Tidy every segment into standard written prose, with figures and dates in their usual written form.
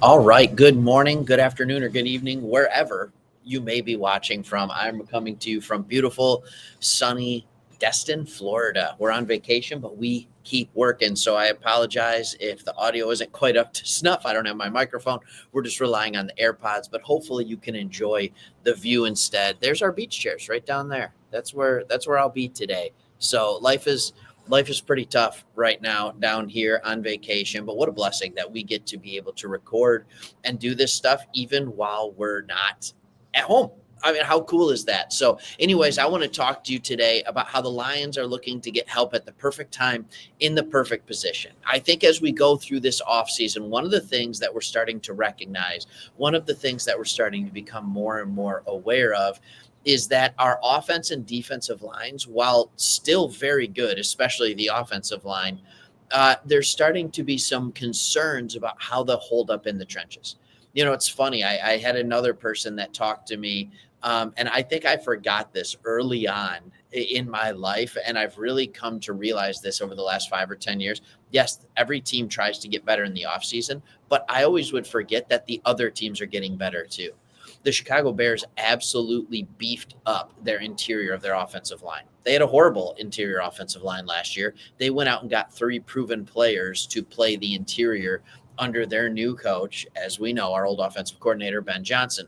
All right. Good morning, good afternoon, or good evening, wherever you may be watching from. I'm coming to you from beautiful, sunny Destin, Florida. We're on vacation, but we keep working. So I apologize if the audio isn't quite up to snuff. I don't have my microphone. We're just relying on the AirPods, but hopefully you can enjoy the view instead. There's our beach chairs right down there. That's where I'll be today. So life is pretty tough right now down here on vacation, but what a blessing that we get to be able to record and do this stuff even while we're not at home. I mean, how cool is that? So, anyways, I want to talk to you today about how the Lions are looking to get help at the perfect time in the perfect position. I think as we go through this offseason, one of the things that we're starting to recognize, one of the things that we're starting to become more and more aware of is that our offense and defensive lines, while still very good, especially the offensive line, there's starting to be some concerns about how they'll hold up in the trenches. You know, it's funny. I had another person that talked to me, and I think I forgot this early on in my life, and I've really come to realize this over the last 5 or 10 years. Yes, every team tries to get better in the offseason, but I always would forget that the other teams are getting better too. The Chicago Bears absolutely beefed up their interior of their offensive line. They had a horrible interior offensive line last year. They went out and got 3 proven players to play the interior under their new coach, as we know, our old offensive coordinator, Ben Johnson.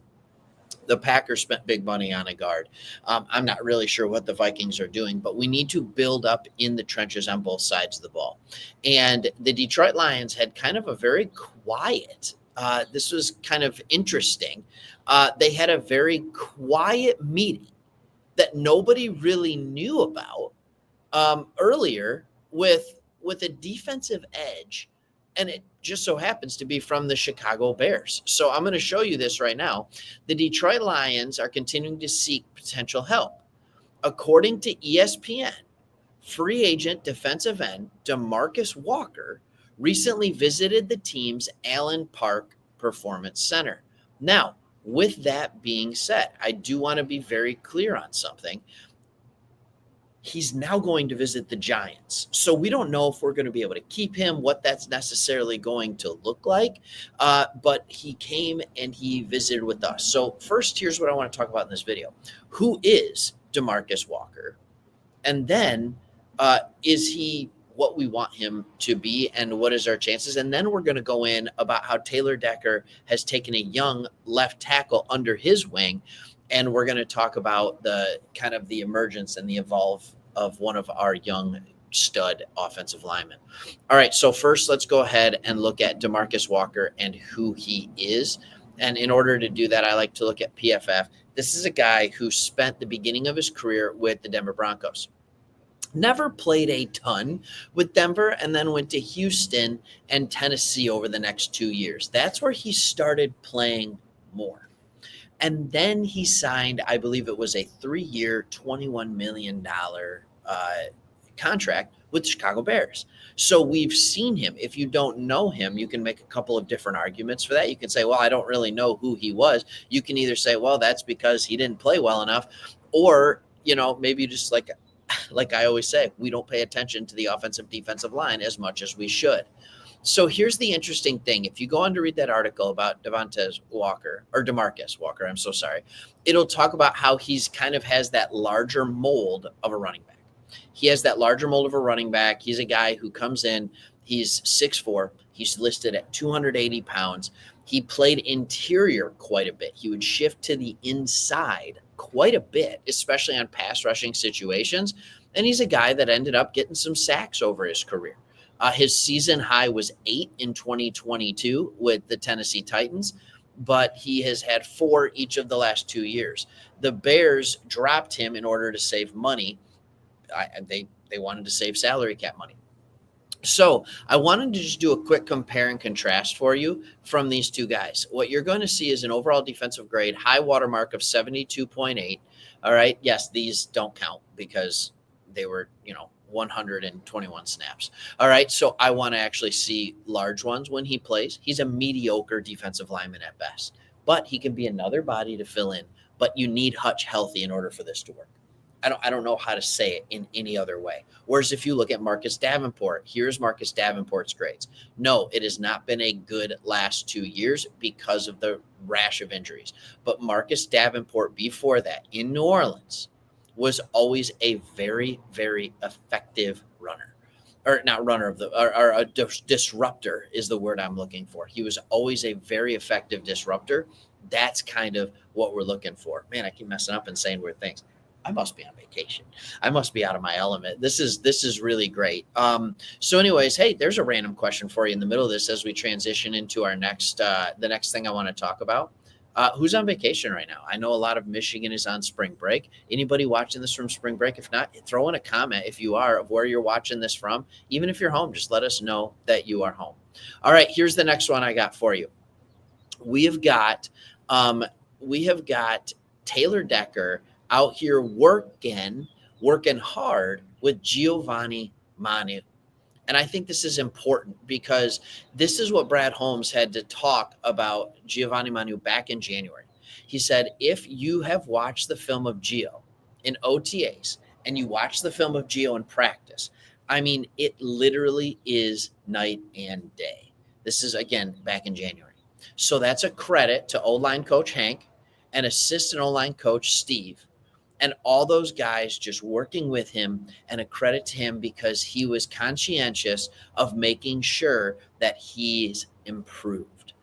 The Packers spent big money on a guard. I'm not really sure what the Vikings are doing, but we need to build up in the trenches on both sides of the ball. And the Detroit Lions had kind of a very quiet. This was kind of interesting. They had a very quiet meeting that nobody really knew about earlier with a defensive edge, and it just so happens to be from the Chicago Bears. So I'm going to show you this right now. The Detroit Lions are continuing to seek potential help. According to ESPN, free agent defensive end Demarcus Walker recently visited the team's Allen Park Performance Center. Now, with that being said, I do want to be very clear on something. He's now going to visit the Giants. So we don't know if we're going to be able to keep him, what that's necessarily going to look like. But he came and he visited with us. So first, here's what I want to talk about in this video. Who is Demarcus Walker? And then is he what we want him to be, and what is our chances? And then we're going to go in about how Taylor Decker has taken a young left tackle under his wing, and we're going to talk about the kind of the emergence and the evolve of one of our young stud offensive linemen. All right, so first let's go ahead and look at Demarcus Walker and who he is. And in order to do that, I like to look at PFF. This is a guy who spent the beginning of his career with the Denver Broncos. Never played a ton with Denver, and then went to Houston and Tennessee over the next 2 years. That's where he started playing more. And then he signed, I believe it was a 3-year, $21 million contract with the Chicago Bears. So we've seen him. If you don't know him, you can make a couple of different arguments for that. You can say, well, I don't really know who he was. You can either say, well, that's because he didn't play well enough, or, you know, maybe just like I always say, we don't pay attention to the offensive defensive line as much as we should. So here's the interesting thing. If you go on to read that article about Demarcus Walker, I'm so sorry, it'll talk about how he's kind of has that larger mold of a running back. He has that larger mold of a running back. He's a guy who comes in, he's 6'4", he's listed at 280 pounds. He played interior quite a bit. He would shift to the inside quite a bit, especially on pass rushing situations. And he's a guy that ended up getting some sacks over his career. His season high was 8 in 2022 with the Tennessee Titans, but he has had 4 each of the last 2 years. The Bears dropped him in order to save money. They wanted to save salary cap money. So I wanted to just do a quick compare and contrast for you from these two guys. What you're going to see is an overall defensive grade, high watermark of 72.8. All right. Yes, these don't count because they were, 121 snaps. All right. So I want to actually see large ones when he plays. He's a mediocre defensive lineman at best, but he can be another body to fill in. But you need Hutch healthy in order for this to work. I don't know how to say it in any other way. Whereas if you look at Marcus Davenport, here's Marcus Davenport's grades. No, it has not been a good last 2 years because of the rash of injuries. But Marcus Davenport before that in New Orleans was always a very, very effective runner. Or not runner of the, or a disruptor is the word I'm looking for. He was always a very effective disruptor. That's kind of what we're looking for. Man, I keep messing up and saying weird things. I must be on vacation. I must be out of my element. This is really great. So, anyways, hey, there's a random question for you in the middle of this as we transition into our next the next thing I want to talk about. Who's on vacation right now? I know a lot of Michigan is on spring break. Anybody watching this from spring break? If not, throw in a comment if you are of where you're watching this from. Even if you're home, just let us know that you are home. All right, here's the next one I got for you. We have got um, we have got Taylor Decker out here working hard with Giovanni Manu. And I think this is important because this is what Brad Holmes had to talk about Giovanni Manu back in January. He said, if you have watched the film of Gio in OTAs and you watch the film of Gio in practice, I mean, it literally is night and day. This is, again, back in January. So that's a credit to O-line coach Hank and assistant O-line coach Steve and all those guys just working with him, and a credit to him because he was conscientious of making sure that he's improved.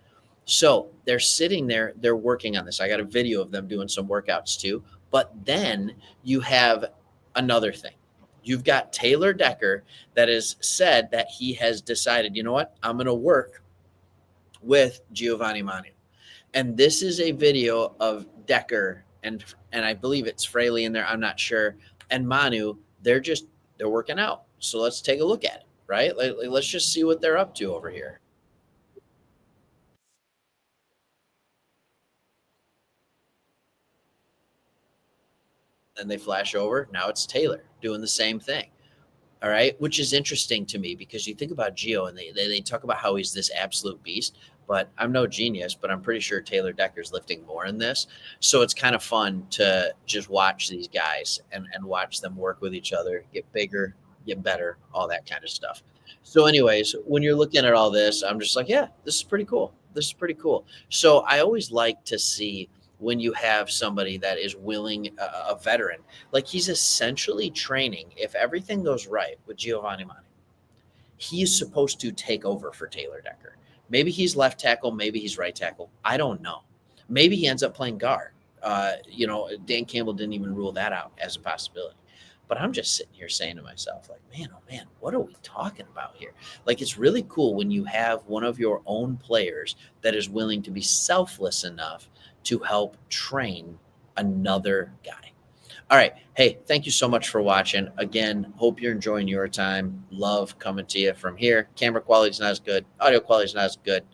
So they're sitting there, they're working on this. I got a video of them doing some workouts too. But then you have another thing. You've got Taylor Decker that has said that he has decided, you know what, I'm going to work with Giovanni Manu. And this is a video of Decker and I believe it's Fraley in there. I'm not sure. And Manu, they're working out. So let's take a look at it, right? Let's just see what they're up to over here. And they flash over. Now it's Taylor doing the same thing. All right, which is interesting to me because you think about Gio and they talk about how he's this absolute beast, but I'm no genius, but I'm pretty sure Taylor Decker's lifting more in this. So it's kind of fun to just watch these guys and watch them work with each other, get bigger, get better, all that kind of stuff. So, anyways, when you're looking at all this, I'm just like, yeah, this is pretty cool. This is pretty cool. So I always like to see when you have somebody that is willing, a veteran, like he's essentially training. If everything goes right with Giovanni Mani, he's supposed to take over for Taylor Decker. Maybe he's left tackle, maybe he's right tackle. I don't know. Maybe he ends up playing guard. Dan Campbell didn't even rule that out as a possibility. But I'm just sitting here saying to myself, like, man, oh man, what are we talking about here? Like, it's really cool when you have one of your own players that is willing to be selfless enough to help train another guy. All right. Hey, thank you so much for watching. Again, hope you're enjoying your time. Love coming to you from here. Camera quality's not as good. Audio quality's not as good,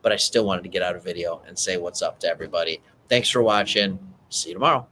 but I still wanted to get out a video and say what's up to everybody. Thanks for watching. See you tomorrow.